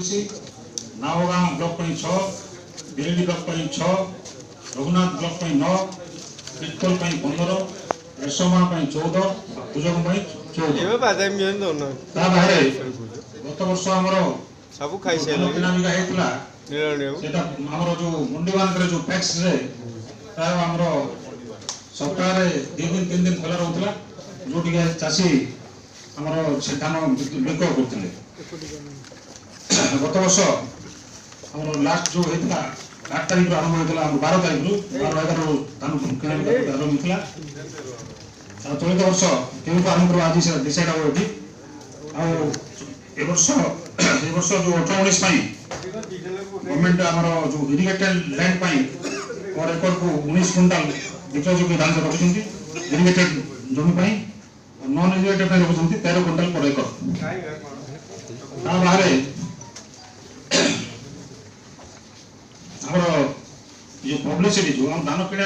नावगांव block 6, Birdi block 6, Raghunath block 9, Pitkol 15, Reshma 14, Pujak 14 गत वर्ष आमर सब खाई किनाबिका होता जो मंडी मान जो पैक्स प्राय आमर सप्ताह 2 दिन 3 दिन खोला रोला जो चाषी आमर से धान बिक करते गत वर्ष आम लास्ट जो होता 8 तारीख आरंभ होता 12 तारीख 12 धान किनाबिका आरंभ होता चलित वर्ष क्यों आरंभ कर आज डिसाइड हम ये वर्ष जो 18-19 गवर्नमेंट आमर जो इरिगेटेड लैंड पर एकड़ को 19 क्विंटाल विक्रय धान रखुच्च इरिगेटेड जमी नॉन इरिगेटेड रखुच्च 13 क्विंटाल पर एकड़ बाहर आमर ये पब्लिसिटी जो धान किना